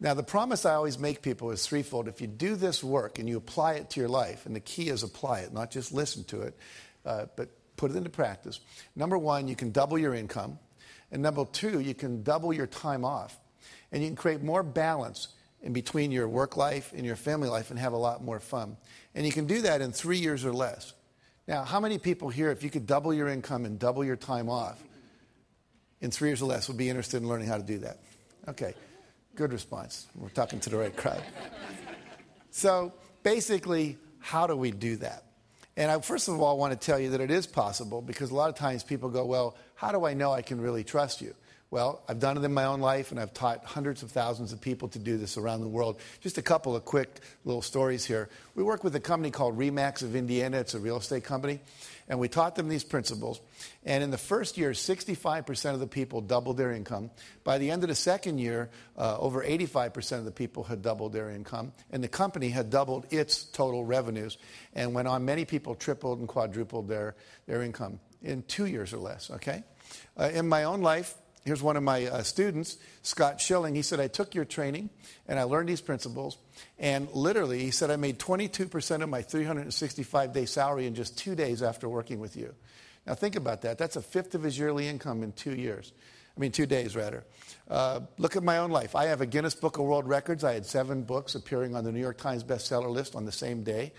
Now, the promise I always make people is threefold. If you do this work and you apply it to your life, and the key is apply it, not just listen to it, but put it into practice. Number one, you can double your income. And number two, you can double your time off. And you can create more balance in between your work life and your family life and have a lot more fun. And you can do that in 3 years or less. Now, how many people here, if you could double your income and double your time off in 3 years or less, would be interested in learning how to do that? Okay. Good response. We're talking to the right crowd. So basically, how do we do that? And I first of all want to tell you that it is possible, because a lot of times people go, well, how do I know I can really trust you? Well, I've done it in my own life, and I've taught hundreds of thousands of people to do this around the world. Just a couple of quick little stories here. We work with a company called Remax of Indiana. It's a real estate company. And we taught them these principles. And in the first year, 65% of the people doubled their income. By the end of the second year, over 85% of the people had doubled their income. And the company had doubled its total revenues. And went on, many people tripled and quadrupled their income in 2 years or less, okay? In my own life, here's one of my students, Scott Schilling. He said, I took your training and I learned these principles. And literally, he said, I made 22% of my 365-day salary in just 2 days after working with you. Now, think about that. That's a fifth of his yearly income in 2 years. 2 days, rather. Look at my own life. I have a Guinness Book of World Records. I had 7 books appearing on the New York Times bestseller list on the same day.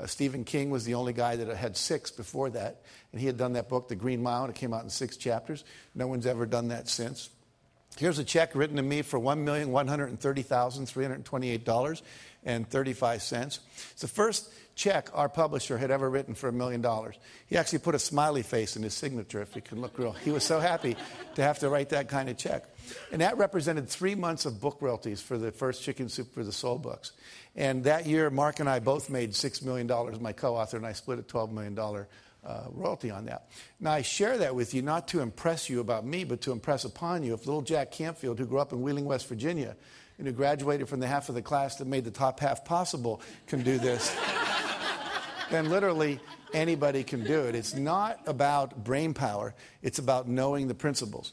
Stephen King was the only guy that had 6 before that. And he had done that book, The Green Mile, and it came out in 6 chapters. No one's ever done that since. Here's a check written to me for $1,130,328.35. It's the first check our publisher had ever written for $1 million. He actually put a smiley face in his signature, if you can look real. He was so happy to have to write that kind of check. And that represented 3 months of book royalties for the first Chicken Soup for the Soul books. And that year, Mark and I both made $6 million. My co-author and I split a $12 million royalty on that. Now, I share that with you not to impress you about me, but to impress upon you if little Jack Canfield, who grew up in Wheeling, West Virginia, and who graduated from the half of the class that made the top half possible, can do this, then literally anybody can do it. It's not about brain power. It's about knowing the principles.